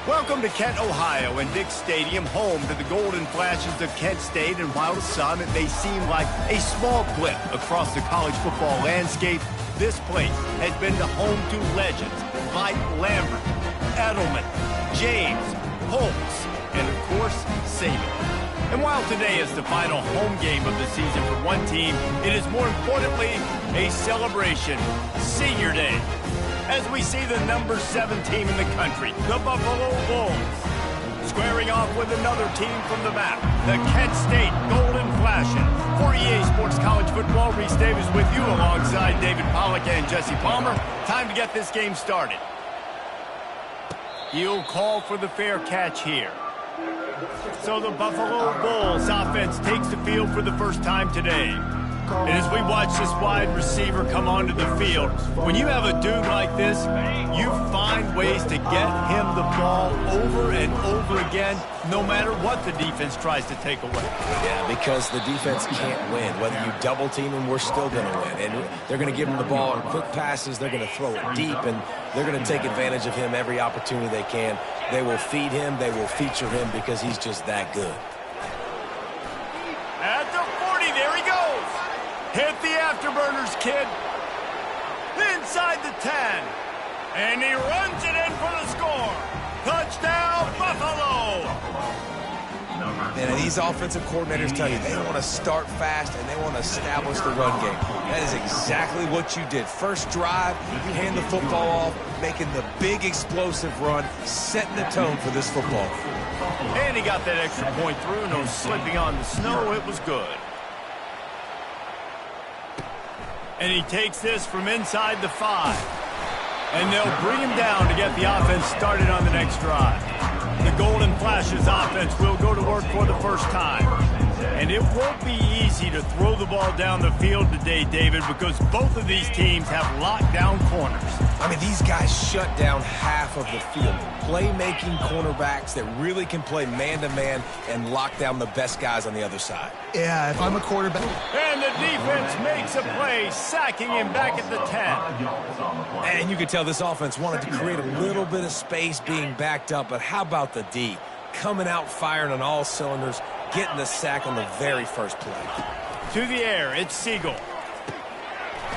Welcome to Kent, Ohio, and Dick Stadium, home to the Golden Flashes of Kent State. And while to some it may seem like a small blip across the college football landscape, this place has been the home to legends like Lambert, Edelman, James, Holtz, and of course, Saban. And while today is the final home game of the season for one team, it is more importantly a celebration, Senior Day, as we see the number 7 team in the country, the Buffalo Bulls, squaring off with another team from the map, the Kent State Golden Flashes. For EA Sports College Football, Reese Davis with you alongside David Pollack and Jesse Palmer. Time to get this game started. He'll call for the fair catch here. So the Buffalo Bulls offense takes the field for the first time today. And as we watch this wide receiver come onto the field, when you have a dude like this, you find ways to get him the ball over and over again, no matter what the defense tries to take away. Yeah, because the defense can't win. Whether you double team him, we're still going to win. And they're going to give him the ball in quick passes. They're going to throw it deep, and they're going to take advantage of him every opportunity they can. They will feed him. They will feature him because he's just that good. At the 40, there he goes. Hit the afterburners, kid. Inside the 10. And he runs it in for the score. Touchdown, Buffalo. And these offensive coordinators tell you they want to start fast and they want to establish the run game. That is exactly what you did. First drive, you hand the football off, making the big explosive run, setting the tone for this football. And he got that extra point through. No slipping on the snow. It was good. And he takes this from inside the 5. And they'll bring him down to get the offense started on the next drive. The Golden Flashes offense will go to work for the first time. And it won't be easy to throw the ball down the field today, David, because both of these teams have lockdown corners. I mean, these guys shut down half of the field. Playmaking cornerbacks that really can play man-to-man and lock down the best guys on the other side. Yeah, if I'm a quarterback. And the defense makes a play, sacking him back at the 10. And you could tell this offense wanted to create a little bit of space being backed up, but how about the D? Coming out firing on all cylinders, getting the sack on the very first play. To the air, it's Siegel.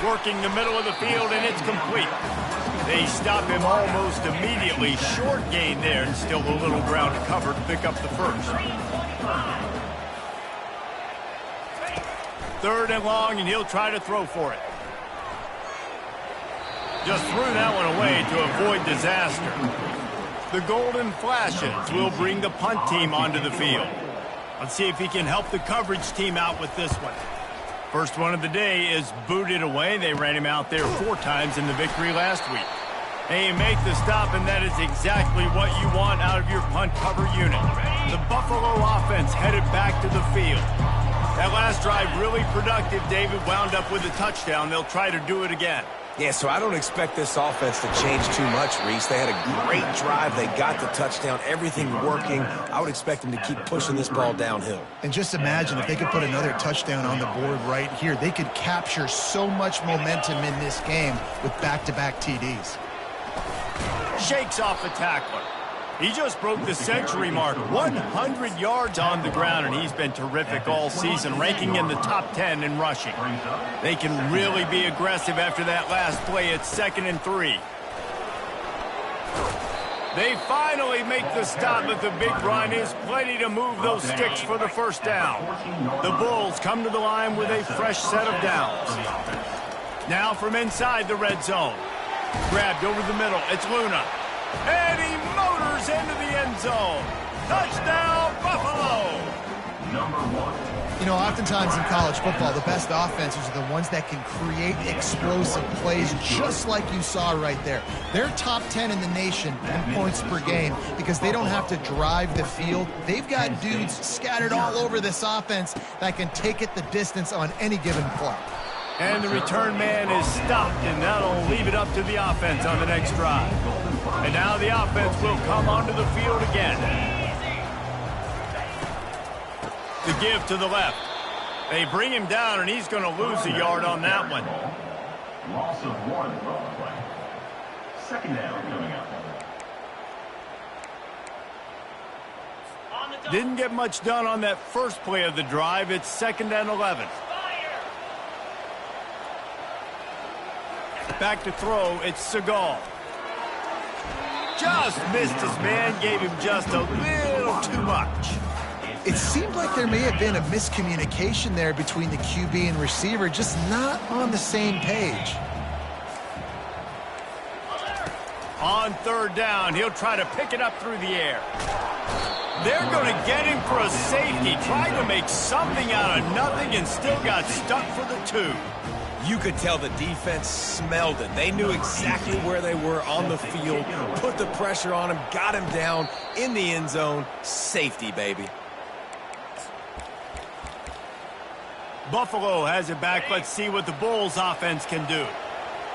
Working the middle of the field, and it's complete. They stop him almost immediately. Short gain there, and still a little ground to cover to pick up the first. 3rd and long, and he'll try to throw for it. Just threw that one away to avoid disaster. The Golden Flashes will bring the punt team onto the field. Let's see if he can help the coverage team out with this one. First one of the day is booted away. They ran him out there 4 times in the victory last week. They make the stop, and that is exactly what you want out of your punt cover unit. The Buffalo offense headed back to the field. That last drive really productive. David wound up with a touchdown. They'll try to do it again. Yeah, so I don't expect this offense to change too much, Reese. They had a great drive. They got the touchdown. Everything working. I would expect them to keep pushing this ball downhill. And just imagine if they could put another touchdown on the board right here. They could capture so much momentum in this game with back-to-back TDs. Shakes off the tackler. He just broke the century mark, 100 yards on the ground, and he's been terrific all season, ranking in the top 10 in rushing. They can really be aggressive after that last play. It's 2nd and 3. They finally make the stop, but the big run is plenty to move those sticks for the first down. The Bulls come to the line with a fresh set of downs. Now from inside the red zone. Grabbed over the middle. It's Luna. And he motors into the end zone. Touchdown, Buffalo! You know, oftentimes in college football, the best offenses are the ones that can create explosive plays, just like you saw right there. They're top 10 in the nation in points per game because they don't have to drive the field. They've got dudes scattered all over this offense that can take it the distance on any given play. And the return man is stopped, and that'll leave it up to the offense on the next drive. And now the offense will come onto the field again. The give to the left. They bring him down, and he's going to lose a yard on that one. Loss of 1 on the play. 2nd down coming up. Didn't get much done on that first play of the drive. It's 2nd and 11. Back to throw, it's Seagal. Just missed his man, gave him just a little too much. It seemed like there may have been a miscommunication there between the QB and receiver, just not on the same page. On 3rd down, he'll try to pick it up through the air. They're going to get him for a safety, trying to make something out of nothing and still got stuck for the 2. You could tell the defense smelled it. They knew exactly where they were on the field, put the pressure on him, got him down in the end zone. Safety, baby. Buffalo has it back. Let's see what the Bulls offense can do.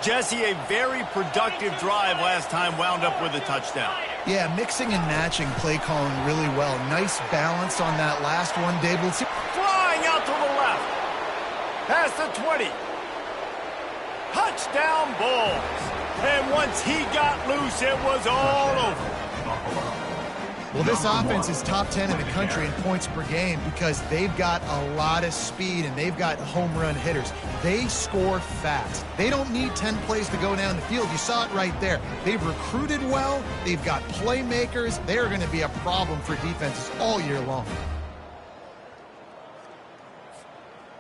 Jesse, a very productive drive last time, wound up with a touchdown. Yeah, mixing and matching play calling really well. Nice balance on that last one, Dave. Let's see. Flying out to the left. Past the 20. Touchdown Bulls. And once he got loose, it was all over. Well, this offense is top 10 in the country in points per game because they've got a lot of speed and they've got home run hitters. They score fast. They don't need 10 plays to go down the field. You saw it right there. They've recruited well. They've got playmakers. They're going to be a problem for defenses all year long.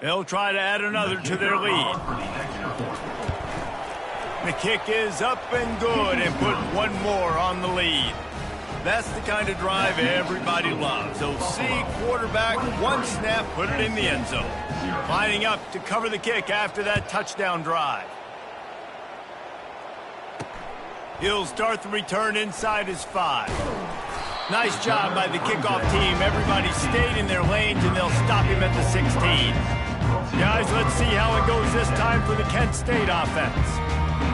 They'll try to add another to their lead. The kick is up and good and put one more on the lead. That's the kind of drive everybody loves. They'll see quarterback, one snap, put it in the end zone. Lining up to cover the kick after that touchdown drive. He'll start the return inside his 5. Nice job by the kickoff team. Everybody stayed in their lanes, and they'll stop him at the 16. Guys, let's see how it goes this time for the Kent State offense.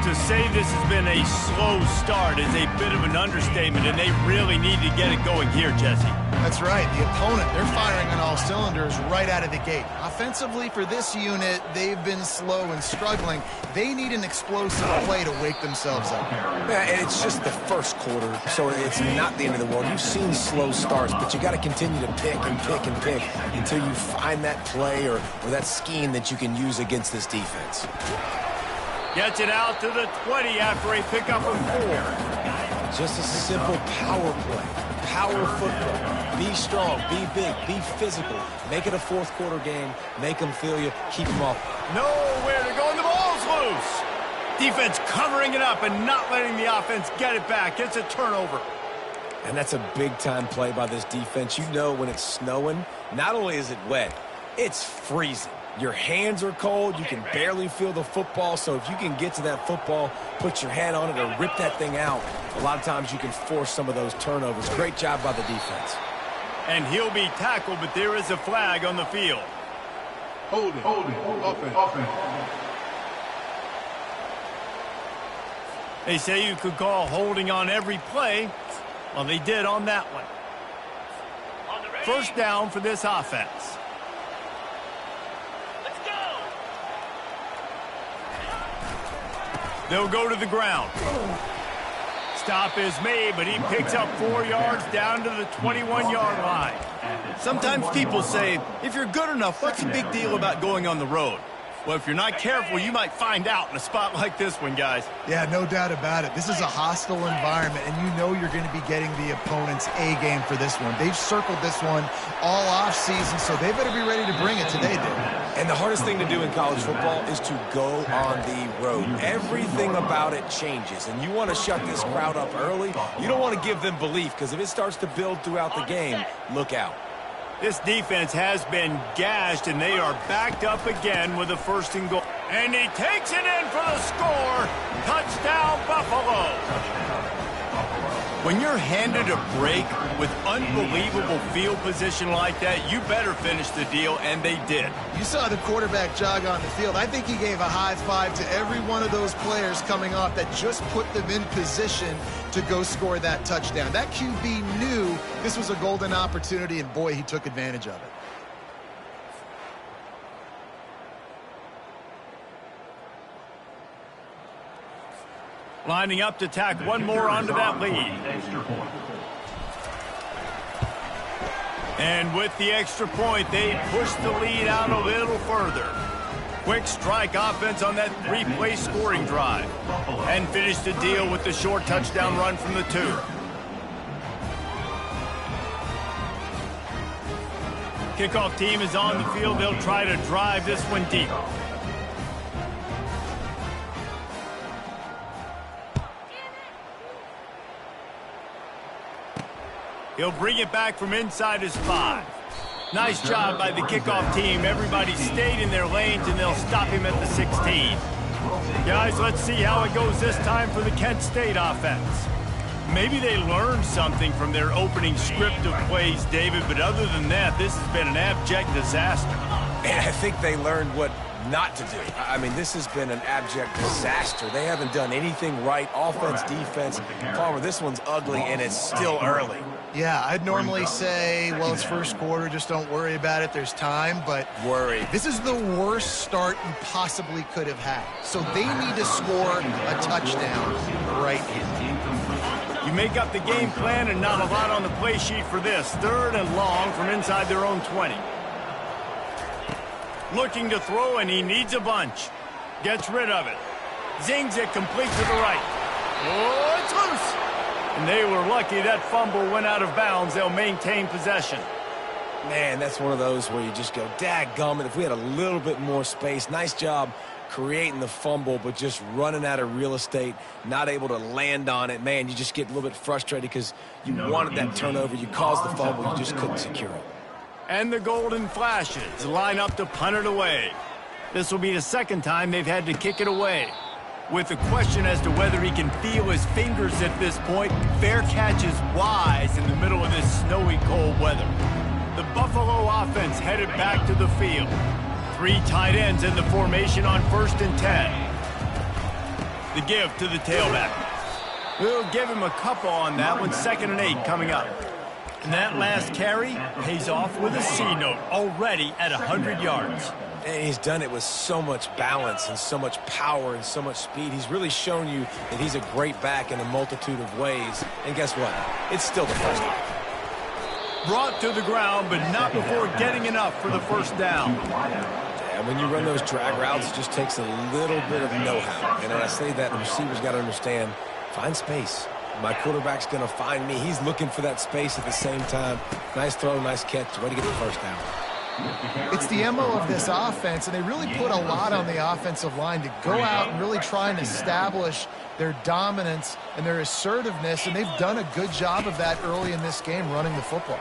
To say this has been a slow start is a bit of an understatement, and they really need to get it going here, Jesse. That's right. The opponent, they're firing on all cylinders right out of the gate. Offensively, for this unit, they've been slow and struggling. They need an explosive play to wake themselves up. Yeah, and it's just the first quarter, so it's not the end of the world. You've seen slow starts, but you got to continue to pick and pick and pick until you find that play or that scheme that you can use against this defense. Gets it out to the 20 after a pickup of 4. Just a simple power play. Power football. Be strong, be big, be physical. Make it a fourth quarter game. Make them feel you. Keep them off. Nowhere to go, and the ball's loose. Defense covering it up and not letting the offense get it back. It's a turnover. And that's a big-time play by this defense. You know when it's snowing, not only is it wet, it's freezing. Your hands are cold. You can barely feel the football. So if you can get to that football, put your hand on it, or rip that thing out, a lot of times you can force some of those turnovers. Great job by the defense. And he'll be tackled, but there is a flag on the field. Hold it. Offense. They say you could call holding on every play. Well, they did on that one. First down for this offense. They'll go to the ground. Stop is made, but he picks up 4 yards down to the 21-yard line. Sometimes people say, if you're good enough, what's the big deal about going on the road? Well, if you're not careful, you might find out in a spot like this one, guys. Yeah, no doubt about it. This is a hostile environment, and you know you're going to be getting the opponent's A game for this one. They've circled this one all offseason, so they better be ready to bring it today, Dave. And the hardest thing to do in college football is to go on the road. Everything about it changes, and you want to shut this crowd up early. You don't want to give them belief, because if it starts to build throughout the game, look out. This defense has been gashed, and they are backed up again with a 1st and goal. And he takes it in for the score. Touchdown, Buffalo. When you're handed a break with unbelievable field position like that, you better finish the deal, and they did. You saw the quarterback jog on the field. I think he gave a high five to every one of those players coming off that just put them in position to go score that touchdown. That QB knew this was a golden opportunity, and boy, he took advantage of it. Lining up to tack one more onto that lead. And with the extra point, they push the lead out a little further. Quick strike offense on that three-play scoring drive. And finish the deal with the short touchdown run from the 2. Kickoff team is on the field. They'll try to drive this one deep. He'll bring it back from inside his 5. Nice job by the kickoff team. Everybody stayed in their lanes, and they'll stop him at the 16. Guys, let's see how it goes this time for the Kent State offense. Maybe they learned something from their opening script of plays, David, but other than that, this has been an abject disaster. And I think they learned what not to do. I mean, this has been an abject disaster. They haven't done anything right, offense, defense. Palmer, this one's ugly, and it's still early. Yeah, I'd normally say, well, it's first quarter, just don't worry about it, there's time, but this is the worst start you possibly could have had. So they need to score a touchdown right here. You make up the game plan and not a lot on the play sheet for this. 3rd and long from inside their own 20. Looking to throw, and he needs a bunch. Gets rid of it. Zings it complete to the right. Oh, it's loose. And they were lucky that fumble went out of bounds. They'll maintain possession. Man, that's one of those where you just go, dadgummit, if we had a little bit more space. Nice job creating the fumble, but just running out of real estate, not able to land on it. Man, you just get a little bit frustrated because you wanted that turnover. You caused the fumble. You just couldn't secure it. And the Golden Flashes line up to punt it away. This will be the 2nd time they've had to kick it away. With the question as to whether he can feel his fingers at this point, fair catch is wise in the middle of this snowy, cold weather. The Buffalo offense headed back to the field. 3 tight ends in the formation on 1st and 10. The give to the tailback. We'll give him a couple on that one. 2nd and 8 coming up. And that last carry pays off with a C note, already at 100 yards. And he's done it with so much balance and so much power and so much speed. He's really shown you that he's a great back in a multitude of ways. And guess what? It's still the first down. Brought to the ground, but not before getting enough for the 1st down. And when you run those drag routes, it just takes a little bit of know-how. And when I say that, the receiver's got to understand, find space. My quarterback's going to find me. He's looking for that space at the same time. Nice throw, nice catch. Way to get the 1st down. It's the MO of this offense, and they really put a lot on the offensive line to go out and really try and establish their dominance and their assertiveness, and they've done a good job of that early in this game running the football.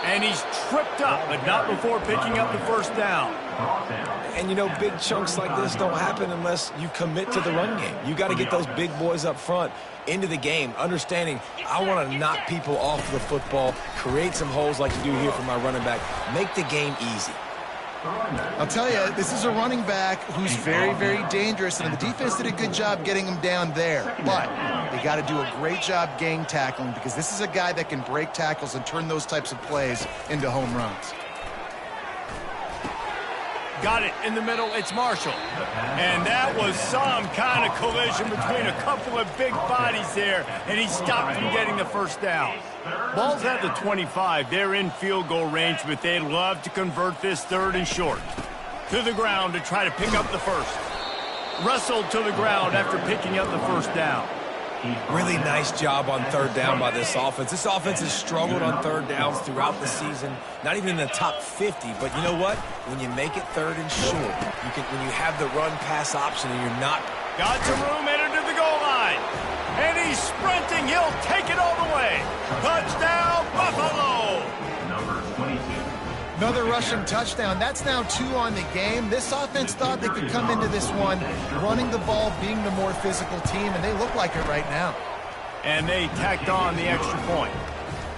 And he's tripped up, but not before picking up the 1st down. And, you know, big chunks like this don't happen unless you commit to the run game. You got to get those big boys up front into the game, understanding I want to knock people off the football, create some holes like you do here for my running back, make the game easy. I'll tell you, this is a running back who's very, very dangerous, and the defense did a good job getting him down there. But they got to do a great job gang tackling because this is a guy that can break tackles and turn those types of plays into home runs. Got it in the middle. It's Marshall. And that was some kind of collision between a couple of big bodies there, and he stopped from getting the 1st down. Ball's at the 25. They're in field goal range, but they'd love to convert this 3rd and short. To the ground to try to pick up the 1st. Wrestled to the ground after picking up the 1st down. Really nice job on 3rd down by this offense. This offense has struggled on 3rd downs throughout the season, not even in the top 50. But you know what? When you make it 3rd and short, when you have the run-pass option and you're not... Got some room, headed to the goal line. And he's sprinting. He'll take it all the way. Touchdown, Buffalo! Number 22. Another rushing touchdown. That's now 2 on the game. This offense thought they could come into this one running the ball, being the more physical team, and they look like it right now. And they tacked on the extra point.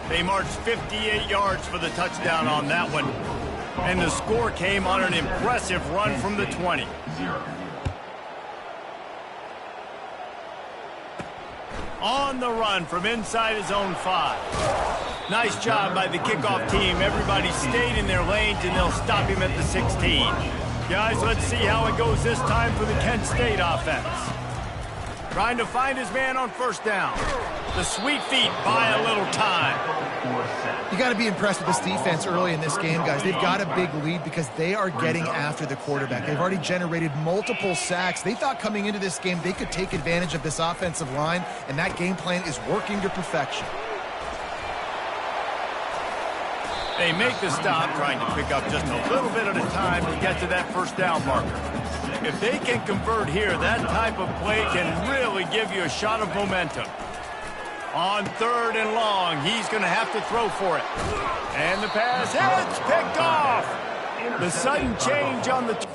They marched 58 yards for the touchdown on that one. And the score came on an impressive run from the 20. On the run from inside his own 5. Nice job by the kickoff team. Everybody stayed in their lanes, and they'll stop him at the 16. Guys, let's see how it goes this time for the Kent State offense. Trying to find his man on 1st down. The sweet feet buy a little time. You got to be impressed with this defense early in this game, guys. They've got a big lead because they are getting after the quarterback. They've already generated multiple sacks. They thought coming into this game they could take advantage of this offensive line, and that game plan is working to perfection. They make the stop, trying to pick up just a little bit at a time to get to that first down marker. If they can convert here, that type of play can really give you a shot of momentum. On 3rd and long, he's going to have to throw for it. And the pass hits, picked off. The sudden change on the...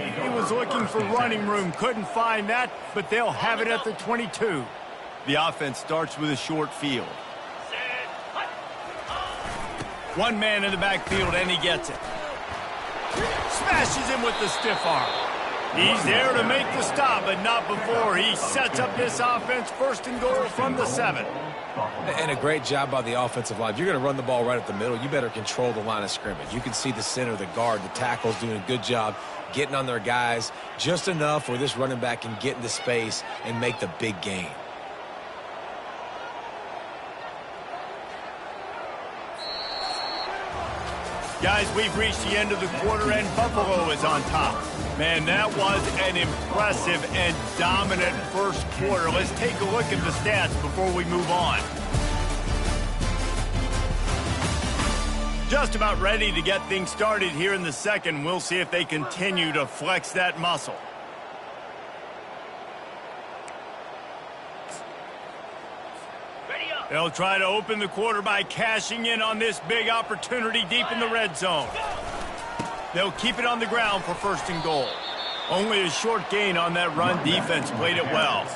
He was looking for running room, couldn't find that, but they'll have it at the 22. The offense starts with a short field. One man in the backfield, and he gets it. Smashes him with the stiff arm. He's there to make the stop, but not before he sets up this offense 1st and goal from the 7. And a great job by the offensive line. If you're going to run the ball right at the middle, you better control the line of scrimmage. You can see the center, the guard, the tackles doing a good job getting on their guys just enough where this running back can get into space and make the big gain. Guys, we've reached the end of the quarter, and Buffalo is on top. Man, that was an impressive and dominant first quarter. Let's take a look at the stats before we move on. Just about ready to get things started here in the second. We'll see if they continue to flex that muscle. They'll try to open the quarter by cashing in on this big opportunity deep in the red zone. They'll keep it on the ground for 1st and goal. Only a short gain on that run. Defense played it well.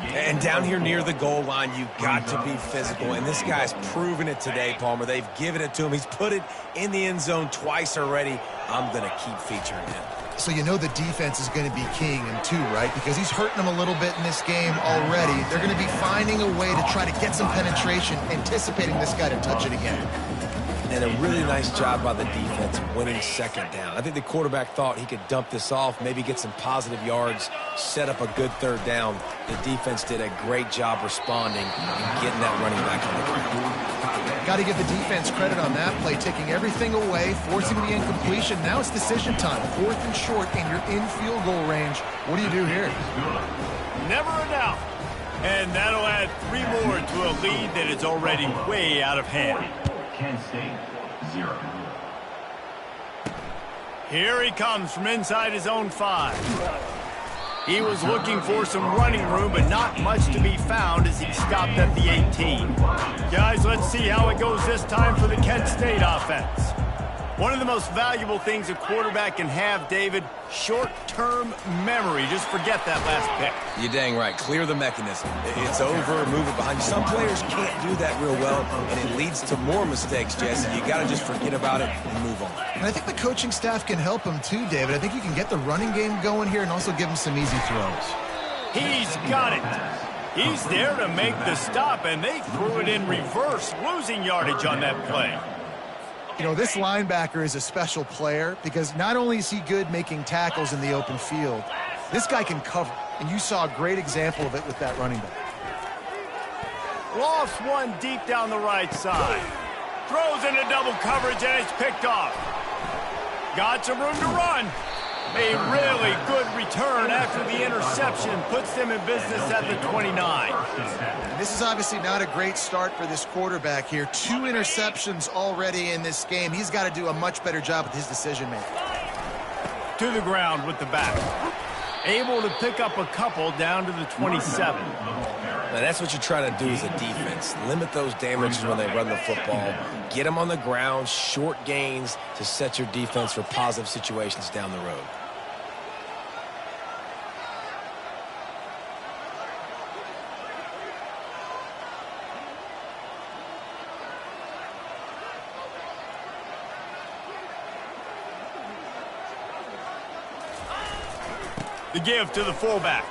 And down here near the goal line, you've got to be physical. And this guy's proven it today, Palmer. They've given it to him. He's put it in the end zone twice already. I'm going to keep featuring him. So you know the defense is going to be keying him too, right? Because he's hurting them a little bit in this game already. They're going to be finding a way to try to get some penetration, anticipating this guy to touch it again. And a really nice job by the defense winning 2nd down. I think the quarterback thought he could dump this off, maybe get some positive yards, set up a good 3rd down. The defense did a great job responding and getting that running back on the ground. Got to give the defense credit on that play, taking everything away, forcing the incompletion. Now it's decision time. 4th and short, and you're in field goal range. What do you do here? Never a doubt. And that'll add 3 more to a lead that is already way out of hand. Kent State, 0. Here he comes from inside his own 5. He was looking for some running room, but not much to be found as he stopped at the 18. Guys, let's see how it goes this time for the Kent State offense. One of the most valuable things a quarterback can have, David, short-term memory. Just forget that last pick. You're dang right. Clear the mechanism. It's over, move it behind you. Some players can't do that real well, and it leads to more mistakes, Jesse. You got to just forget about it and move on. And I think the coaching staff can help him too, David. I think you can get the running game going here and also give him some easy throws. He's got it. He's there to make the stop, and they threw it in reverse, losing yardage on that play. You know, this linebacker is a special player because not only is he good making tackles in the open field, this guy can cover. And you saw a great example of it with that running back. Lost one deep down the right side. Throws into double coverage, and it's picked off. Got some room to run. A really good return after the interception puts them in business at the 29. This is obviously not a great start for this quarterback here. 2 interceptions already in this game. He's got to do a much better job with his decision-making. To the ground with the back. Able to pick up a couple down to the 27. Now, that's what you try to do as a defense. Limit those damages when they run the football. Get them on the ground, short gains to set your defense for positive situations down the road. The give to the fullback.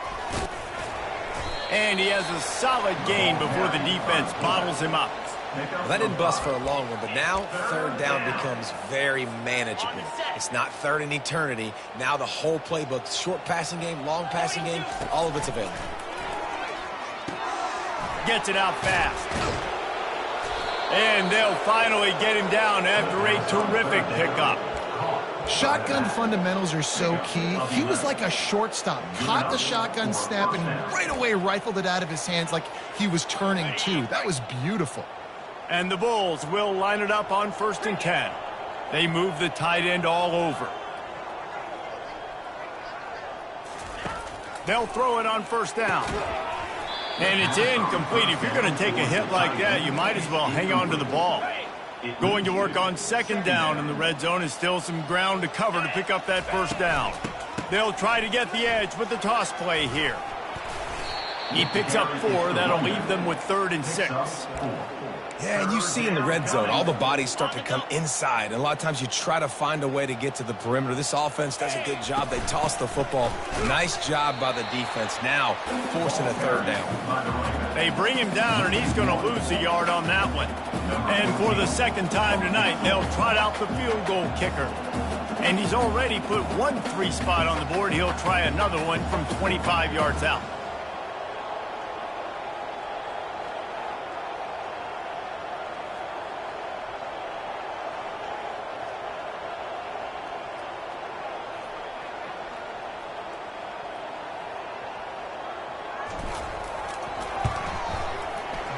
And he has a solid gain before the defense bottles him up. Well, that didn't bust for a long one, but now third down becomes very manageable. It's not third in eternity. Now the whole playbook, short passing game, long passing game, all of it's available. Gets it out fast. And they'll finally get him down after a terrific pickup. Shotgun fundamentals are so key. He was like a shortstop. Caught the shotgun snap and right away rifled it out of his hands like he was turning two. That was beautiful. And the Bulls will line it up on 1st and 10. They move the tight end all over. They'll throw it on 1st down. And it's incomplete. If you're going to take a hit like that, you might as well hang on to the ball. Going to work on 2nd down in the red zone is still some ground to cover to pick up that 1st down. They'll try to get the edge with the toss play here. He picks up 4. That'll leave them with 3rd and 6. Yeah, and you see in the red zone, all the bodies start to come inside. And a lot of times you try to find a way to get to the perimeter. This offense does a good job. They toss the football. Nice job by the defense. Now forcing a 3rd down. They bring him down, and he's going to lose a yard on that one. And for the 2nd time tonight, they'll trot out the field goal kicker. And he's already put one 3 spot on the board. He'll try another one from 25 yards out.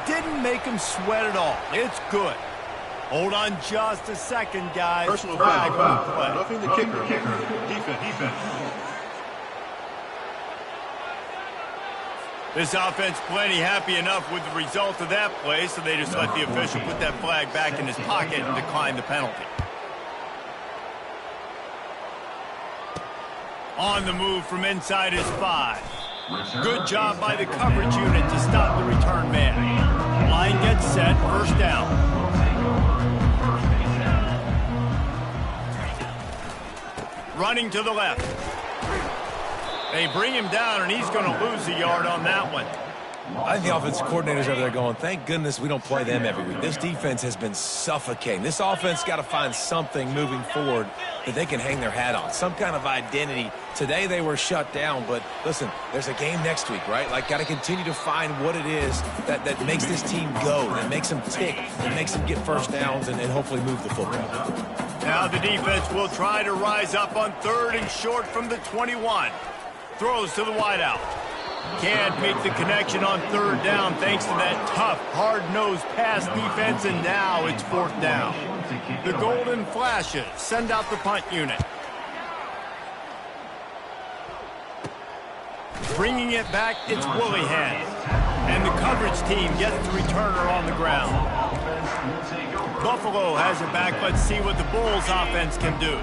Didn't make him sweat at all. It's good. Hold on just a second, guys. Personal foul. Roughing the kicker. Defense. This offense plenty happy enough with the result of that play, so they just let the official put that flag back in his pocket and decline the penalty. On the move from inside his 5. Good job by the coverage unit to stop the return man. Line gets set, 1st down. Running to the left. They bring him down, and he's going to lose a yard on that one. I think the offensive coordinators over there going, thank goodness we don't play them every week. This defense has been suffocating. This offense got to find something moving forward that they can hang their hat on, some kind of identity. Today they were shut down, but listen, there's a game next week, right? Like, got to continue to find what it is that makes this team go, that makes them tick, that makes them get 1st downs and hopefully move the football. Now the defense will try to rise up on 3rd and short from the 21. Throws to the wideout. Can't make the connection on 3rd down thanks to that tough, hard-nosed pass defense, and now it's 4th down. The Golden Flashes send out the punt unit. Bringing it back, it's Willihan. And the coverage team gets the returner on the ground. Buffalo has it back. Let's see what the Bulls offense can do.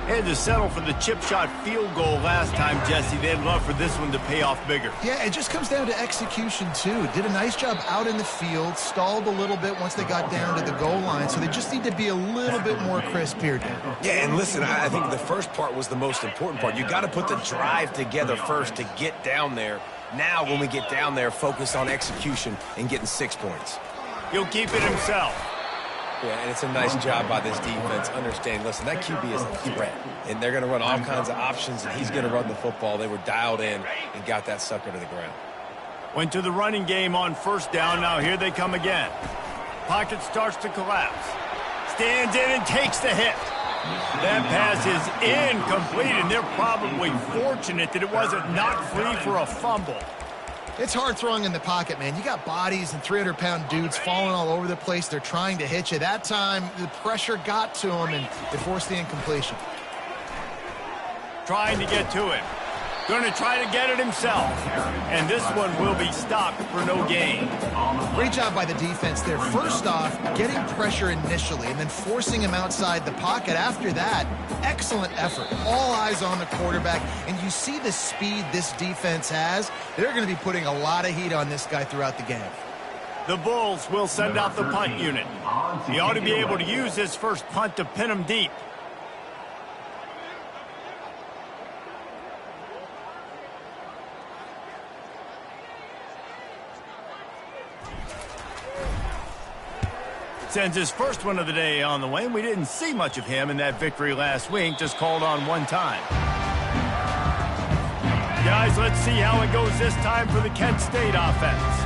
Had to settle for the chip shot field goal last time, Jesse. They'd love for this one to pay off bigger. Yeah, it just comes down to execution, too. Did a nice job out in the field, stalled a little bit once they got down to the goal line, so they just need to be a little bit more crisp here, Dan. Yeah, and listen, I think the first part was the most important part. You got to put the drive together first to get down there. Now, when we get down there, focus on execution and getting 6 points. He'll keep it himself. Yeah, and it's a nice job by this defense. Understand, listen, that QB is a threat, and they're going to run all kinds of options, and he's going to run the football. They were dialed in and got that sucker to the ground. Went to the running game on 1st down. Now here they come again. Pocket starts to collapse. Stands in and takes the hit. That pass is incomplete, and they're probably fortunate that it wasn't knocked free for a fumble. It's hard throwing in the pocket, man. You got bodies and 300-pound dudes falling all over the place. They're trying to hit you. That time, the pressure got to him, and they forced the incompletion. Trying to get to it. Going to try to get it himself. And this one will be stopped for no gain. Great job by the defense there. First off, getting pressure initially and then forcing him outside the pocket. After that, excellent effort. All eyes on the quarterback. And you see the speed this defense has. They're going to be putting a lot of heat on this guy throughout the game. The Bulls will send out the punt unit. He ought to be able to use his first punt to pin him deep. Sends his first one of the day on the way. We didn't see much of him in that victory last week, just called on one time. Guys, let's see how it goes this time for the Kent State offense.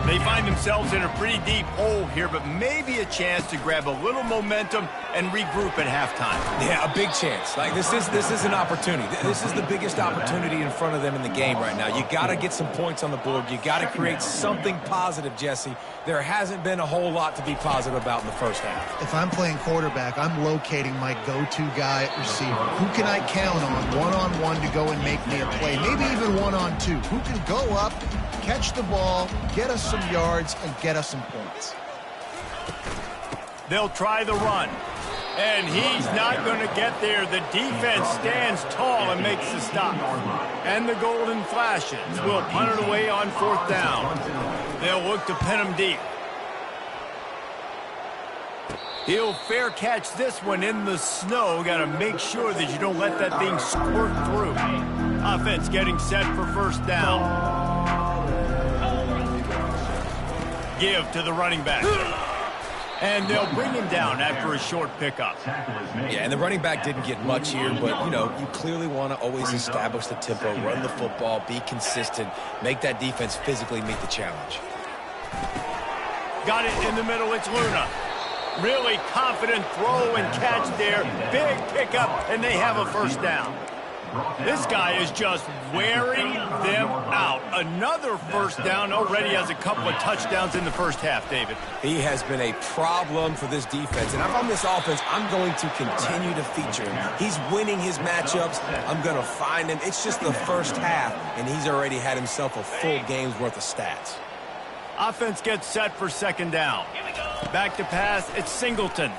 They find themselves in a pretty deep hole here, but maybe a chance to grab a little momentum and regroup at halftime. Yeah, a big chance. Like, this is an opportunity. This is the biggest opportunity in front of them in the game right now. You got to get some points on the board. You got to create something positive, Jesse. There hasn't been a whole lot to be positive about in the first half. If I'm playing quarterback, I'm locating my go-to guy at receiver. Who can I count on one-on-one to go and make me a play? Maybe even one-on-two. Who can go up, catch the ball, get us some yards, and get us some points? They'll try the run. And he's not going to get there. The defense stands tall and makes the stop. And the Golden Flashes will punt it away on 4th down. They'll look to pin him deep. He'll fair catch this one in the snow. Got to make sure that you don't let that thing squirt through. Offense getting set for 1st down. Give to the running back. And they'll bring him down after a short pickup. Yeah, and the running back didn't get much here, but, you know, you clearly want to always establish the tempo, run the football, be consistent, make that defense physically meet the challenge. Got it in the middle. It's Luna. Really confident throw and catch there. Big pickup, and they have a 1st down. This guy is just wearing them out. Another 1st down. Already has a couple of touchdowns in the first half, David. He has been a problem for this defense. And if I'm this offense, I'm going to continue to feature him. He's winning his matchups. I'm going to find him. It's just the first half, and he's already had himself a full game's worth of stats. Offense gets set for 2nd down. Back to pass. It's Singleton.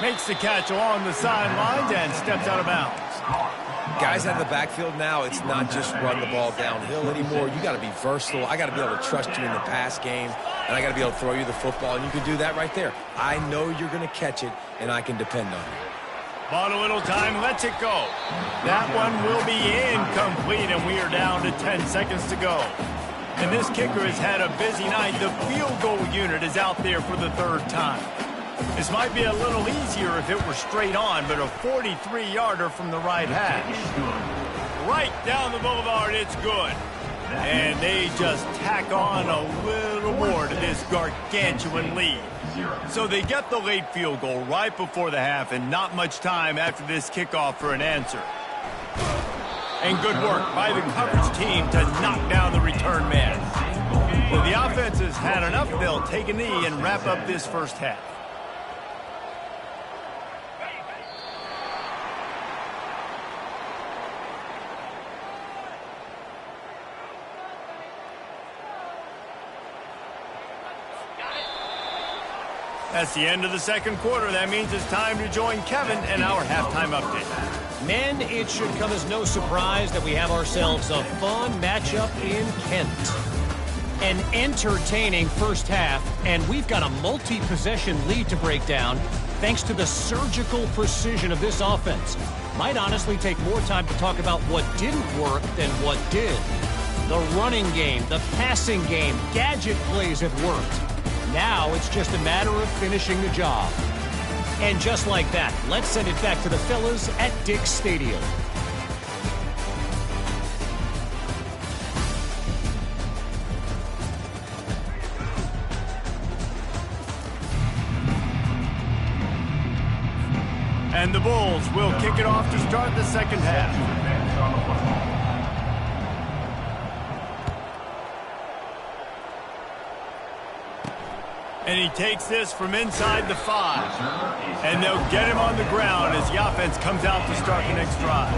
Makes the catch along the sidelines and steps out of bounds. Guys out of the backfield now, it's not just run the ball downhill anymore. You got to be versatile. I got to be able to trust you in the pass game, and I got to be able to throw you the football, and you can do that right there. I know you're going to catch it, and I can depend on you. Bought a little time, lets it go. That one will be incomplete, and we are down to 10 seconds to go. And this kicker has had a busy night. The field goal unit is out there for the 3rd time. This might be a little easier if it were straight on, but a 43-yarder from the right hash. Right down the boulevard, it's good. And they just tack on a little more to this gargantuan lead. So they get the late field goal right before the half, and not much time after this kickoff for an answer. And good work by the coverage team to knock down the return man. Well, the offense has had enough. They'll take a knee and wrap up this first half. That's the end of the 2nd quarter. That means it's time to join Kevin and our halftime update. Men, it should come as no surprise that we have ourselves a fun matchup in Kent. An entertaining first half, and we've got a multi-possession lead to break down thanks to the surgical precision of this offense. Might honestly take more time to talk about what didn't work than what did. The running game, the passing game, gadget plays have worked. Now it's just a matter of finishing the job. And just like that, let's send it back to the fellas at Dick's Stadium. And the Bulls will kick it off to start the 2nd half. And he takes this from inside the 5. And they'll get him on the ground as the offense comes out to start the next drive.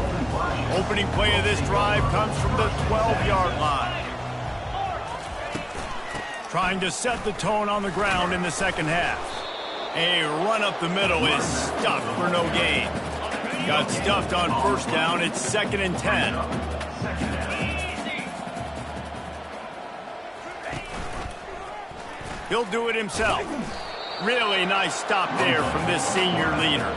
Opening play of this drive comes from the 12-yard line. Trying to set the tone on the ground in the 2nd half. A run up the middle is stuffed for no gain. Got stuffed on 1st down. It's 2nd and 10. He'll do it himself. Really nice stop there from this senior leader.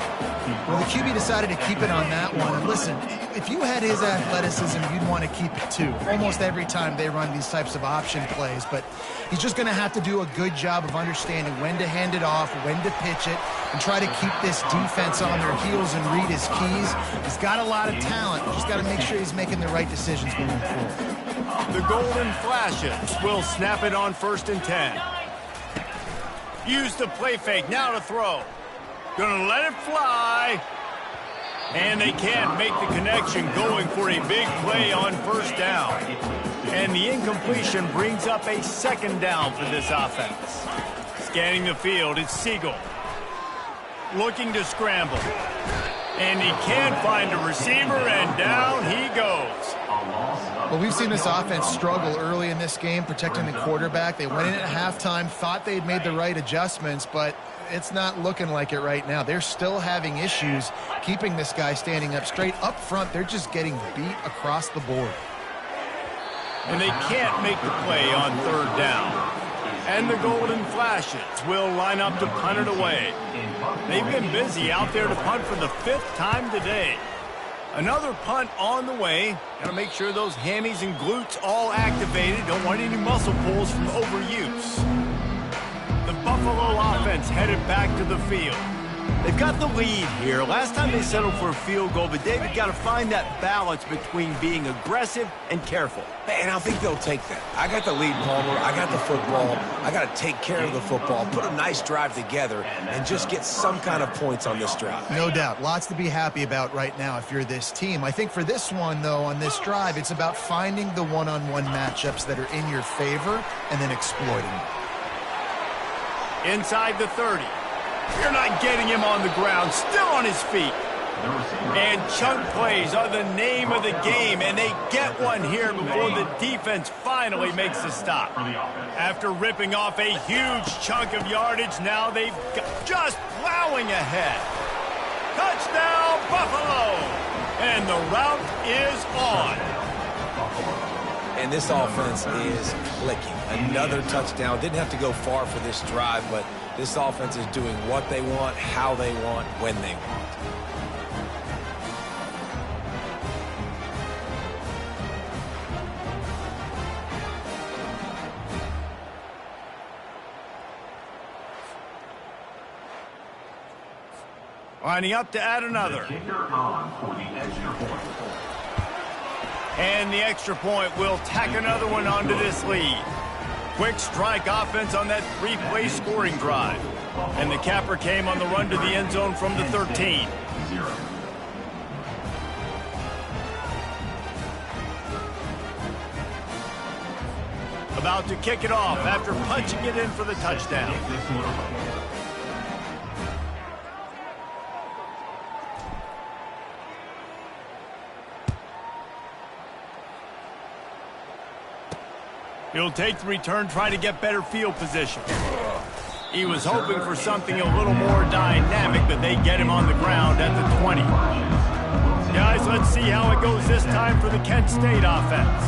Well, the QB decided to keep it on that one. And listen, if you had his athleticism, you'd want to keep it too. Almost every time they run these types of option plays. But he's just going to have to do a good job of understanding when to hand it off, when to pitch it, and try to keep this defense on their heels and read his keys. He's got a lot of talent. Just got to make sure he's making the right decisions moving forward. The Golden Flashes will snap it on 1st and 10. Use the play fake, now to throw. Gonna let it fly. And they can't make the connection, going for a big play on 1st down. And the incompletion brings up a 2nd down for this offense. Scanning the field, it's Siegel. Looking to scramble. And he can't find a receiver, and down he goes. Well, we've seen this offense struggle early in this game, protecting the quarterback. They went in at halftime, thought they'd made the right adjustments, but it's not looking like it right now. They're still having issues keeping this guy standing up straight. Up front, they're just getting beat across the board. And they can't make the play on 3rd down. And the Golden Flashes will line up to punt it away. They've been busy out there to punt for the 5th time today. Another punt on the way. Got to make sure those hammies and glutes all activated. Don't want any muscle pulls from overuse. The Buffalo offense headed back to the field. They've got the lead here. Last time they settled for a field goal, but David got to find that balance between being aggressive and careful. And I think they'll take that. I got the lead, Palmer. I got the football. I got to take care of the football, put a nice drive together, and just get some kind of points on this drive. No doubt. Lots to be happy about right now if you're this team. I think for this one, though, on this drive, it's about finding the one-on-one matchups that are in your favor and then exploiting them. Inside the 30. You're not getting him on the ground, still on his feet. And chunk plays are the name of the game, and they get one here before the defense finally makes the stop. After ripping off a huge chunk of yardage, now they've got just plowing ahead. Touchdown, Buffalo! And the route is on. And this offense is clicking. Another touchdown. Didn't have to go far for this drive, but this offense is doing what they want, how they want, when they want. Lining up to add another. And the extra point will tack another one onto this lead. Quick strike offense on that 3-play scoring drive. And the capper came on the run to the end zone from the 13. About to kick it off after punching it in for the touchdown. He'll take the return, trying to get better field position. He was hoping for something a little more dynamic, but they get him on the ground at the 20. Guys, let's see how it goes this time for the Kent State offense.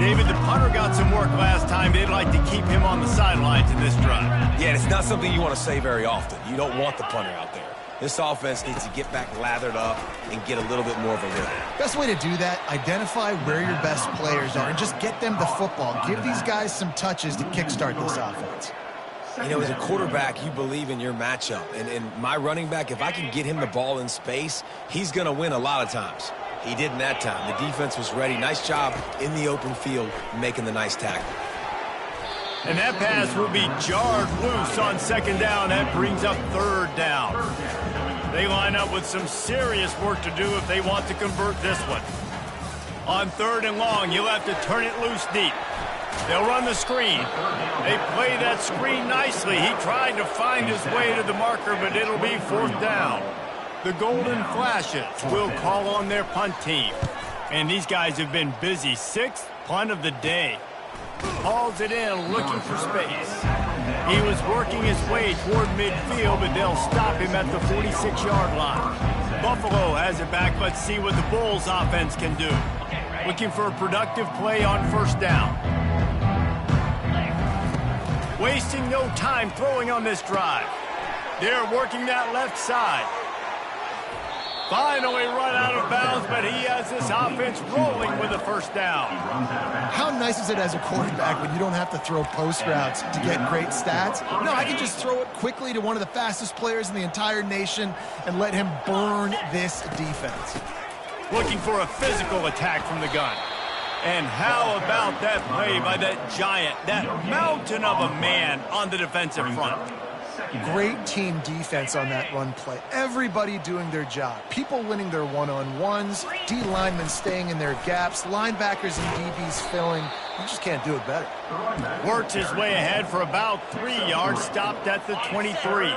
David, the punter got some work last time. They'd like to keep him on the sidelines in this drive. Yeah, it's not something you want to say very often. You don't want the punter out there. This offense needs to get back lathered up and get a little bit more of a rhythm. Best way to do that, identify where your best players are and just get them the football. Give these guys some touches to kickstart this offense. You know, as a quarterback, you believe in your matchup. And my running back, if I can get him the ball in space, he's going to win a lot of times. He didn't that time. The defense was ready. Nice job in the open field making the nice tackle. And that pass will be jarred loose on 2nd down. That brings up 3rd down. They line up with some serious work to do if they want to convert this one. On 3rd and long, you'll have to turn it loose deep. They'll run the screen. They play that screen nicely. He tried to find his way to the marker, but it'll be 4th down. The Golden Flashes will call on their punt team. And these guys have been busy. 6th punt of the day. Hauls it in, looking for space. He was working his way toward midfield, but they'll stop him at the 46-yard line. Buffalo has it back. Let's see what the Bulls offense can do. Looking for a productive play on 1st down. wasting no time throwing on this drive. They're working that left side. Finally run out of bounds, but he has this offense rolling with a first down. How nice is it as a quarterback when you don't have to throw post routes to get great stats? No, I can just throw it quickly to one of the fastest players in the entire nation and let him burn this defense. Looking for a physical attack from the gun. And how about that play by that giant, that mountain of a man on the defensive front? Great team defense on that run play. Everybody doing their job. People winning their one-on-ones, D linemen staying in their gaps, linebackers and DBs filling. You just can't do it better. Works his way ahead for about 3 yards, stopped at the 23.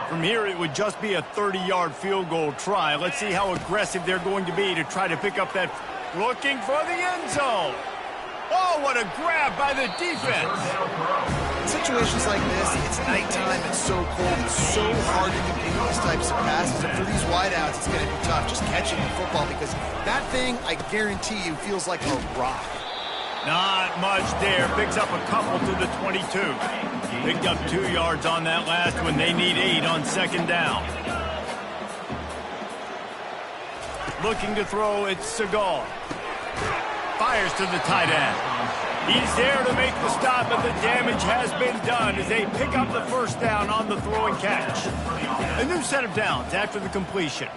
From here, it would just be a 30-yard field goal try. Let's see how aggressive they're going to be to try to pick up that. Looking for the end zone. Oh, what a grab by the defense. In situations like this, it's nighttime, it's so cold, it's so hard to complete these types of passes. And for these wideouts, it's going to be tough just catching the football because that thing, I guarantee you, feels like a rock. Not much there. Picks up a couple to the 22. Picked up 2 yards on that last one. They need 8 on second down. Looking to throw, it's Segal. Fires to the tight end. He's there to make the stop, but the damage has been done as they pick up the first down on the throw and catch. A new set of downs after the completion.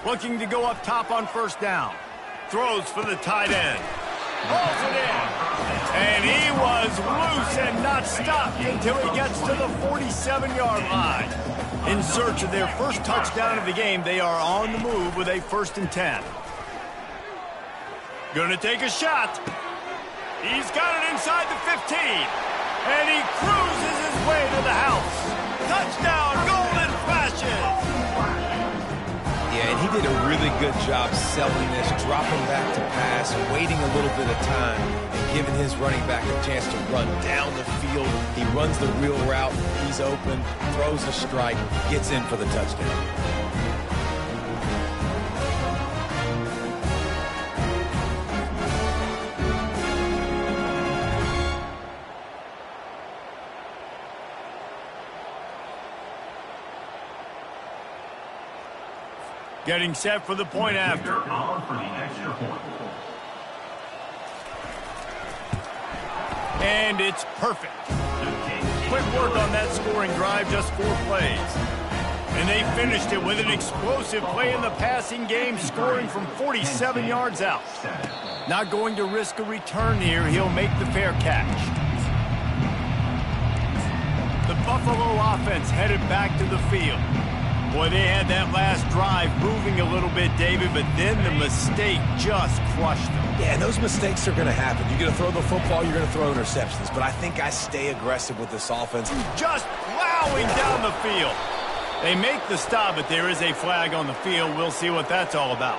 Looking to go up top on first down. Throws for the tight end. Pulls it in. And he was loose and not stopped until he gets to the 47-yard line. In search of their first touchdown of the game, they are on the move with a 1st and 10. Gonna take a shot. He's got it inside the 15. And he cruises his way to the house. Touchdown, Golden Flashes. Yeah, and he did a really good job selling this, dropping back to pass, waiting a little bit of time, and giving his running back a chance to run down the field. He runs the real route. He's open, throws a strike, gets in for the touchdown. Getting set for the point after. And it's perfect. Quick work on that scoring drive, just 4 plays. And they finished it with an explosive play in the passing game, scoring from 47 yards out. Not going to risk a return here. He'll make the fair catch. The Buffalo offense headed back to the field. Boy, they had that last drive moving a little bit, David, but then the mistake just crushed them. Yeah, and those mistakes are going to happen. You're going to throw the football, you're going to throw interceptions. But I think I stay aggressive with this offense. Just plowing down the field. They make the stop, but there is a flag on the field. We'll see what that's all about.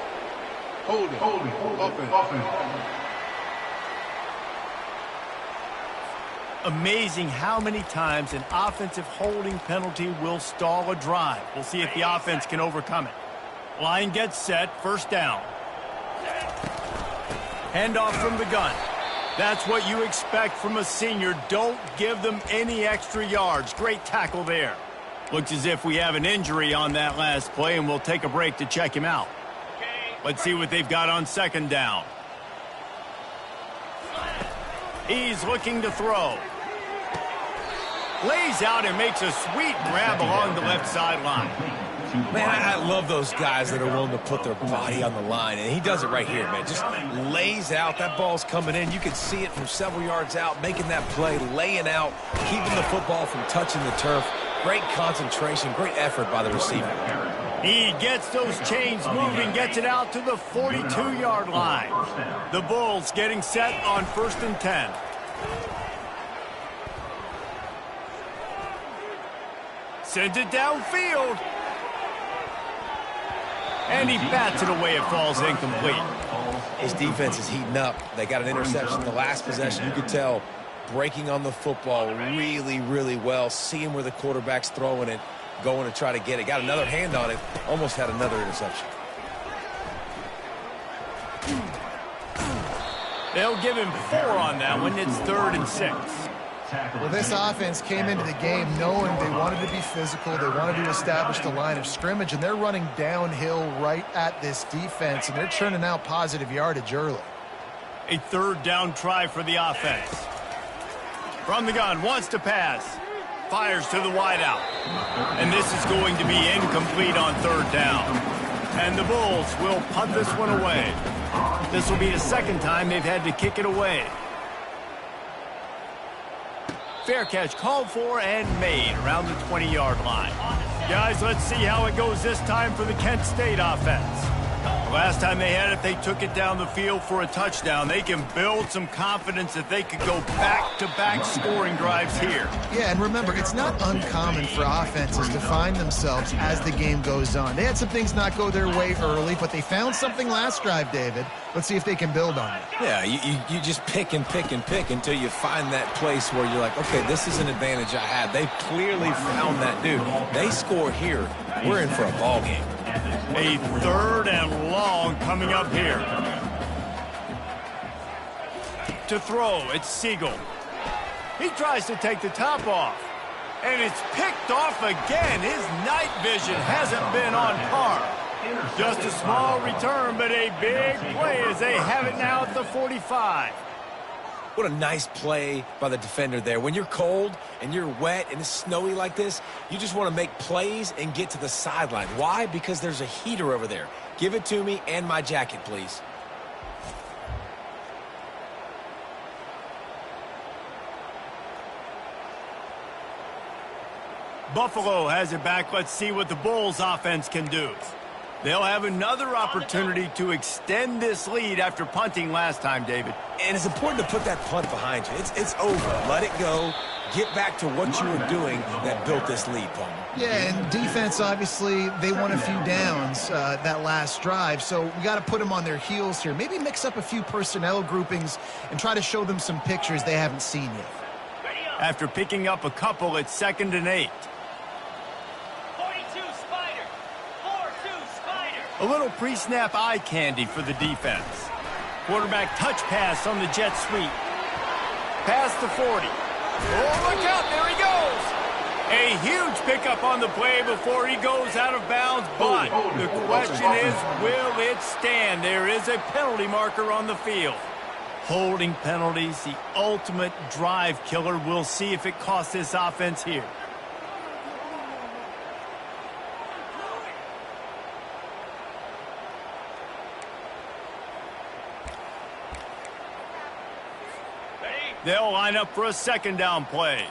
Hold it. Offense. Amazing how many times an offensive holding penalty will stall a drive. We'll see if the offense can overcome it. Line gets set, first down. Handoff from the gun. That's what you expect from a senior. Don't give them any extra yards. Great tackle there. Looks as if we have an injury on that last play, and we'll take a break to check him out. Let's see what they've got on second down. He's looking to throw. Lays out and makes a sweet grab along the left sideline. Man, I love those guys that are willing to put their body on the line, and he does it right here, man. Just lays out. That ball's coming in. You can see it from several yards out, making that play, laying out, keeping the football from touching the turf. Great concentration, great effort by the receiver. He gets those chains moving, gets it out to the 42-yard line. The Bulls getting set on 1st and 10. Sends it downfield. And he bats it away. It falls incomplete. His defense is heating up. They got an interception the last possession. You could tell breaking on the football really, really well, seeing where the quarterback's throwing it, going to try to get it. Got another hand on it, almost had another interception. They'll give him 4 on that one. It's 3rd and 6. Well, this offense came into the game knowing they wanted to be physical, they wanted to establish the line of scrimmage, and they're running downhill right at this defense, and they're churning out positive yardage early. A third down try for the offense. From the gun, wants to pass. Fires to the wideout. And this is going to be incomplete on third down. And the Bulls will punt this one away. This will be the second time they've had to kick it away. Fair catch called for and made around the 20-yard line. Guys, let's see how it goes this time for the Kent State offense. Last time they had it, they took it down the field for a touchdown. They can build some confidence that they could go back-to-back scoring drives here. Yeah, and remember, it's not uncommon for offenses to find themselves as the game goes on. They had some things not go their way early, but they found something last drive, David. Let's see if they can build on it. Yeah, you just pick and pick and pick until you find that place where you're like, okay, this is an advantage I have. They clearly found that dude. They score here. We're in for a ball game. A third and long coming up here. To throw, it's Siegel. He tries to take the top off. And it's picked off again. His night vision hasn't been on par. Just a small return, but a big play as they have it now at the 45. What a nice play by the defender there. When you're cold and you're wet and it's snowy like this, you just want to make plays and get to the sideline. Why? Because there's a heater over there. Give it to me and my jacket, please. Buffalo has it back. Let's see what the Bulls offense can do. They'll have another opportunity to extend this lead after punting last time, David. And it's important to put that punt behind you. It's over. Let it go. Get back to what you were doing that built this lead, Palmer. Yeah, and defense, obviously, they won a few downs that last drive, so we got to put them on their heels here. Maybe mix up a few personnel groupings and try to show them some pictures they haven't seen yet. After picking up a couple, it's 2nd and 8. A little pre-snap eye candy for the defense. Quarterback touch pass on the jet sweep. Past the 40. Oh, look out, there he goes. A huge pickup on the play before he goes out of bounds, but the question is, will it stand? There is a penalty marker on the field. Holding penalties, the ultimate drive killer. We'll see if it costs this offense here. They'll line up for a 2nd down play.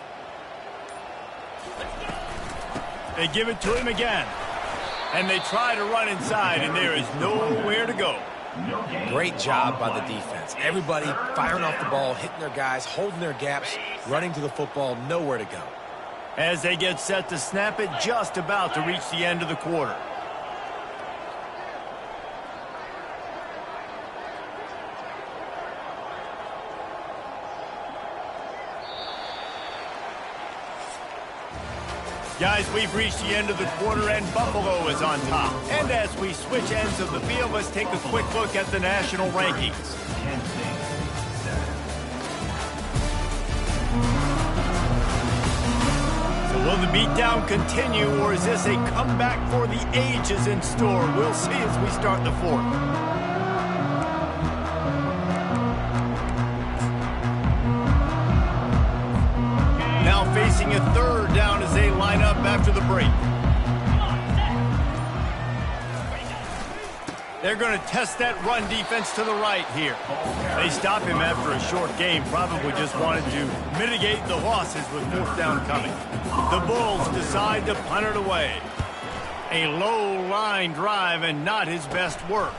They give it to him again. And they try to run inside, and there is nowhere to go. Great job by the defense. Everybody firing off the ball, hitting their guys, holding their gaps, running to the football, nowhere to go. As they get set to snap it, just about to reach the end of the quarter. Guys, we've reached the end of the quarter, and Buffalo is on top. And as we switch ends of the field, let's take a quick look at the national rankings. So will the beatdown continue, or is this a comeback for the ages in store? We'll see as we start the 4th. Facing a 3rd down as they line up after the break. They're going to test that run defense to the right here. They stop him after a short game, probably just wanted to mitigate the losses with 4th down coming. The Bulls decide to punt it away. A low line drive and not his best work.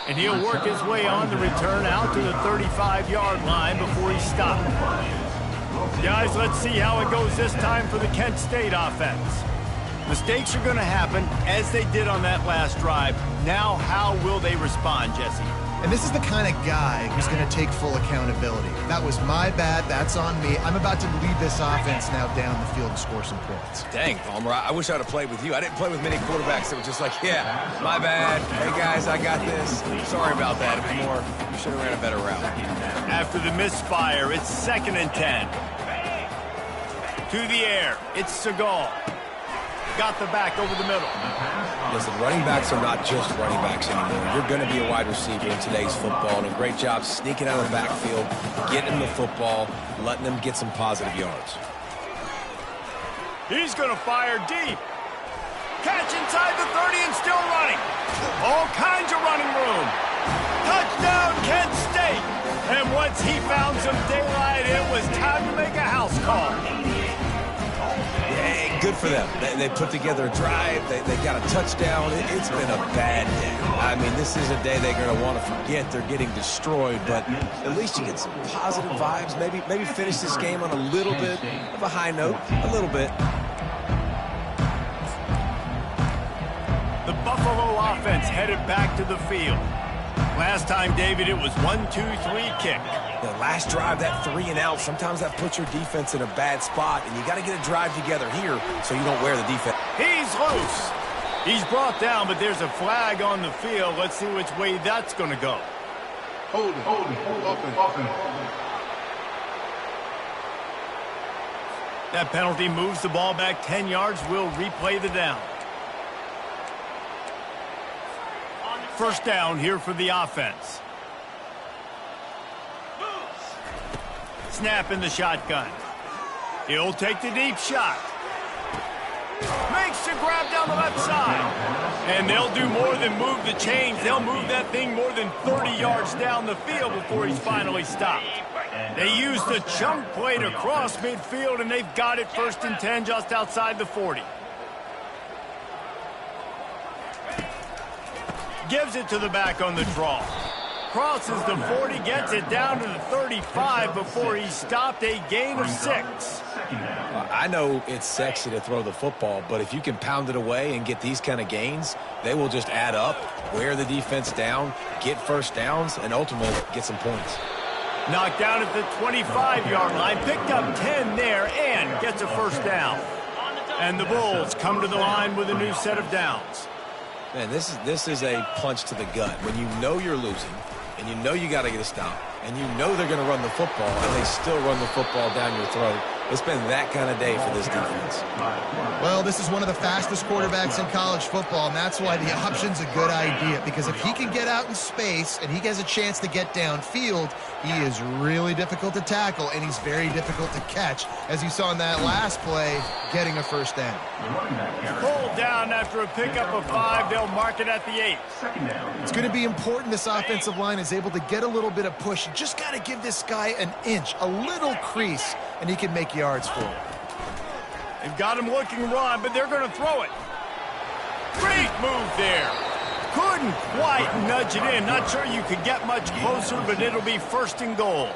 And he'll work his way on the return out to the 35-yard line before he stopped. Guys, let's see how it goes this time for the Kent State offense. Mistakes are going to happen, as they did on that last drive. Now, how will they respond, Jesse? And this is the kind of guy who's going to take full accountability. That was my bad. That's on me. I'm about to lead this offense now down the field and score some points. Dang, Palmer, I wish I would have played with you. I didn't play with many quarterbacks that were just like, yeah, my bad. Hey, guys, I got this. Sorry about that. It was more, you should have ran a better route. After the misfire, it's 2nd and 10. To the air, it's Seagal. Got the back over the middle. Listen, running backs are not just running backs anymore. You're going to be a wide receiver in today's football, and a great job sneaking out of the backfield, getting them the football, letting them get some positive yards. He's going to fire deep. Catch inside the 30 and still running. All kinds of running room. Touchdown, Kent State. And once he found some daylight, it was time to make a house call. Yeah, good for them. They put together a drive. They got a touchdown. It's been a bad day. I mean, this is a day they're going to want to forget. They're getting destroyed, but at least you get some positive vibes. Maybe finish this game on a little bit of a high note, a little bit. The Buffalo offense headed back to the field. Last time, David, it was 1-2-3 kick. The last drive, that 3 and out, sometimes that puts your defense in a bad spot, and you got to get a drive together here so you don't wear the defense. He's loose. He's brought down, but there's a flag on the field. Let's see which way that's going to go. Hold it. Offense. That penalty moves the ball back 10 yards. We'll replay the down. First down here for the offense. Snap in the shotgun. He'll take the deep shot. Makes the grab down the left side. And they'll do more than move the chains. They'll move that thing more than 30 yards down the field before he's finally stopped. They used a chunk play to cross midfield, and they've got it 1st and 10 just outside the 40. Gives it to the back on the draw. Crosses the 40, gets it down to the 35 before he's stopped, a gain of 6. I know it's sexy to throw the football, but if you can pound it away and get these kind of gains, they will just add up, wear the defense down, get first downs, and ultimately get some points. Knocked down at the 25-yard line, picked up 10 there, and gets a first down. And the Bulls come to the line with a new set of downs. Man, this is a punch to the gut. When you know you're losing, and you know you got to get a stop, and you know they're going to run the football, and they still run the football down your throat. It's been that kind of day for this defense. Well, this is one of the fastest quarterbacks in college football, and that's why the option's a good idea, because if he can get out in space and he has a chance to get downfield, he is really difficult to tackle, and he's very difficult to catch, as you saw in that last play, getting a first down. Pulled down after a pickup of 5. They'll mark it at the 8. It's going to be important this offensive line is able to get a little bit of push. You just got to give this guy an inch, a little crease, and he can make yards for it. They've got him looking run, but they're going to throw it. Great move there. Couldn't quite nudge it in. Not sure you could get much closer, but it'll be 1st and goal.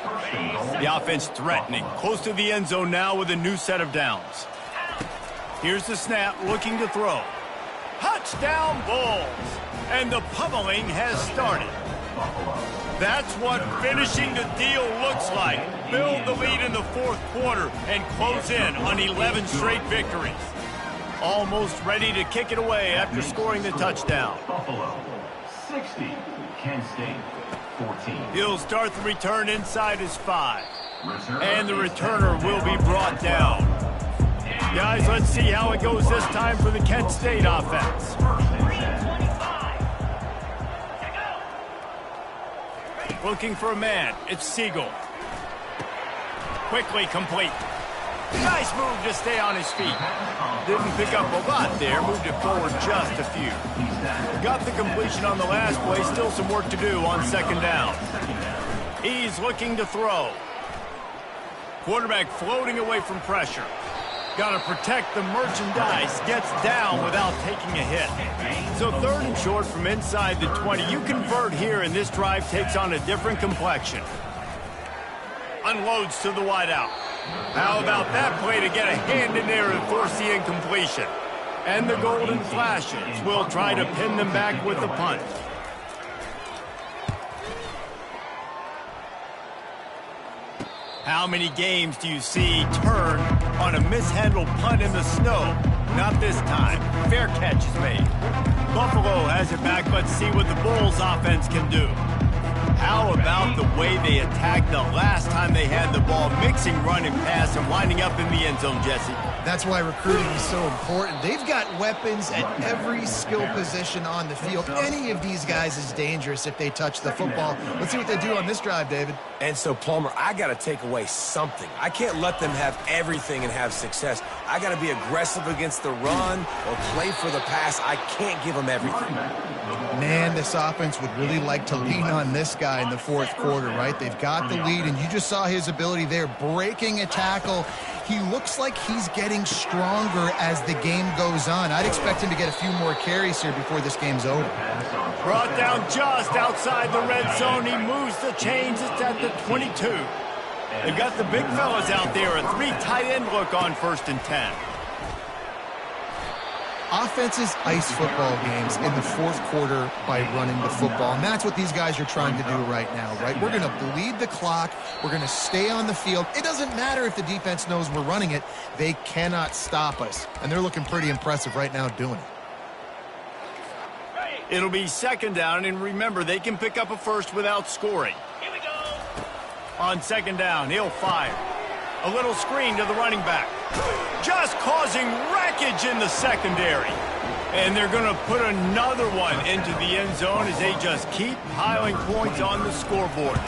The offense threatening. Close to the end zone now with a new set of downs. Here's the snap, looking to throw. Touchdown Bulls. And the pummeling has started. That's what finishing the deal looks like. Build the lead in the 4th quarter and close in on 11 straight victories. Almost ready to kick it away after scoring the touchdown. Buffalo 60, Kent State 14. He'll start the return inside his 5. And the returner will be brought down. Guys, let's see how it goes this time for the Kent State offense. Looking for a man. It's Siegel. Quickly complete. Nice move to stay on his feet. Didn't pick up a lot there. Moved it forward just a few. Got the completion on the last play. Still some work to do on 2nd down. He's looking to throw. Quarterback floating away from pressure. Got to protect the merchandise. Gets down without taking a hit. So 3rd and short from inside the 20. You convert here, and this drive takes on a different complexion. Unloads to the wideout. How about that play to get a hand in there and force the incompletion? And the Golden Flashes will try to pin them back with the punt. How many games do you see turn on a mishandled punt in the snow? Not this time. Fair catch is made. Buffalo has it back. Let's see what the Bulls offense can do. How about the way they attacked the last time they had the ball, mixing run and pass and winding up in the end zone, Jesse? That's why recruiting is so important. They've got weapons at every skill position on the field. Any of these guys is dangerous if they touch the football. Let's see what they do on this drive, David. And so, Palmer, I got to take away something. I can't let them have everything and have success. I got to be aggressive against the run or play for the pass. I can't give them everything. Man, this offense would really like to lean on this guy in the fourth quarter, right? They've got the lead, and you just saw his ability there, breaking a tackle. He looks like he's getting stronger as the game goes on. I'd expect him to get a few more carries here before this game's over. Brought down just outside the red zone. He moves the chains. It's at the 22. They've got the big fellas out there. A 3 tight end look on 1st and 10. Offenses ice football games in the fourth quarter by running the football, and that's what these guys are trying to do right now, right? We're going to bleed the clock. We're going to stay on the field. It doesn't matter if the defense knows we're running it. They cannot stop us, and they're looking pretty impressive right now doing it. It'll be 2nd down, and remember, they can pick up a first without scoring. Here we go. On 2nd down, he'll fire. A little screen to the running back. Just causing wreckage in the secondary. And they're going to put another one into the end zone as they just keep piling points on the scoreboard.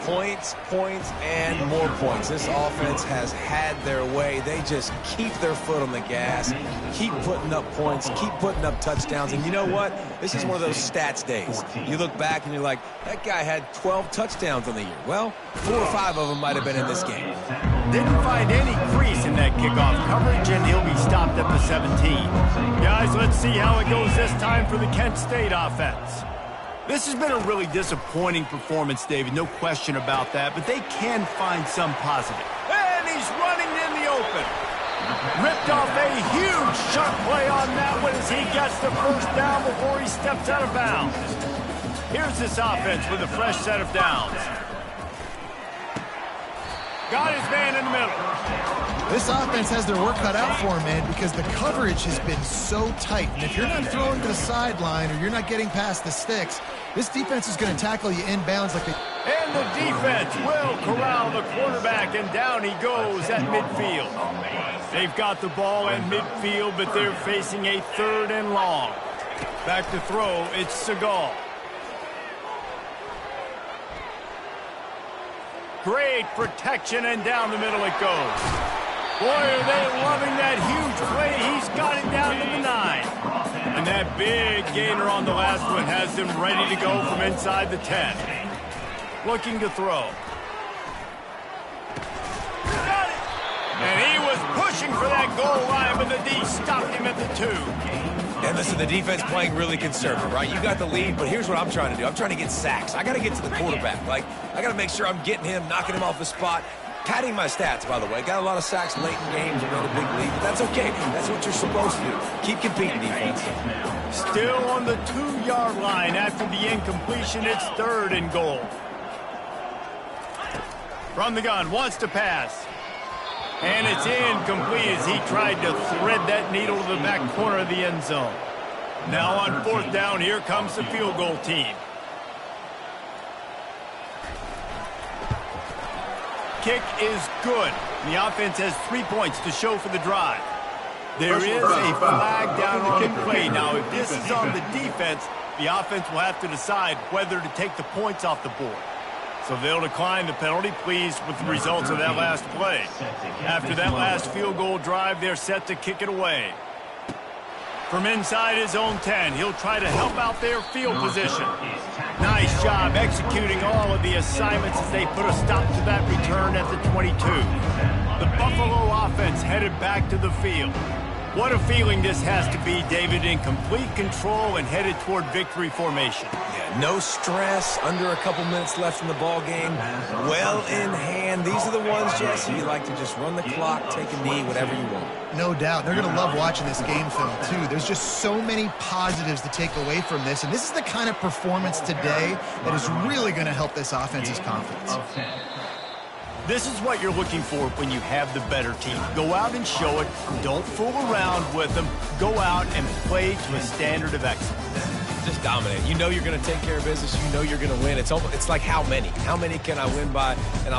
Points, points, and more points. This offense has had their way. They just keep their foot on the gas, keep putting up points, keep putting up touchdowns. And you know what? This is one of those stats days. You look back and you're like, that guy had 12 touchdowns on the year. Well, 4 or 5 of them might have been in this game. Didn't find any crease in that kickoff coverage, and he'll be stopped at the 17. Guys, let's see how it goes this time for the Kent State offense. This has been a really disappointing performance, David, no question about that, but they can find some positive. And he's running in the open. Ripped off a huge chunk play on that one as he gets the first down before he steps out of bounds. Here's this offense with a fresh set of downs. Got his man in the middle. This offense has their work cut out for him, man, because the coverage has been so tight. And if you're not throwing to the sideline or you're not getting past the sticks, this defense is going to tackle you inbounds like they... And the defense will corral the quarterback, and down he goes at midfield. They've got the ball at midfield, but they're facing a 3rd and long. Back to throw, it's Seagal. Great protection, and down the middle it goes. Boy, are they loving that huge play. He's got it down to the 9. And that big gainer on the last one has them ready to go from inside the 10. Looking to throw. Got it! And he was pushing for that goal line, but the D stopped him at the 2. And listen, the defense playing really conservative, right? You got the lead, but here's what I'm trying to do. I'm trying to get sacks. I got to get to the quarterback. Like, I got to make sure I'm getting him, knocking him off the spot. Padding my stats, by the way. Got a lot of sacks late in games and made a big lead, but that's okay. That's what you're supposed to do. Keep competing, defense. Still on the 2-yard line after the incompletion. It's 3rd and goal. From the gun, wants to pass. And it's incomplete as he tried to thread that needle to the back corner of the end zone. Now on 4th down, here comes the field goal team. Kick is good. The offense has 3 points to show for the drive. There is a flag down on the play. Now, if this is on the defense, the offense will have to decide whether to take the points off the board. So they'll decline the penalty, pleased with the results of that last play. After that last field goal drive, they're set to kick it away. From inside his own 10, he'll try to help out their field position. Nice job executing all of the assignments as they put a stop to that return at the 22. The Buffalo offense headed back to the field. What a feeling this has to be, David, in complete control and headed toward victory formation. Yeah, no stress, under a couple minutes left in the ball game, well in hand. These are the ones, Jesse, you like to just run the clock, take a knee, whatever you want. No doubt. They're going to love watching this game film, too. There's just so many positives to take away from this, and this is the kind of performance today that is really going to help this offense's confidence. This is what you're looking for when you have the better team. Go out and show it. Don't fool around with them. Go out and play to a standard of excellence. Just dominate. You know you're going to take care of business. You know you're going to win. It's like how many? How many can I win by? And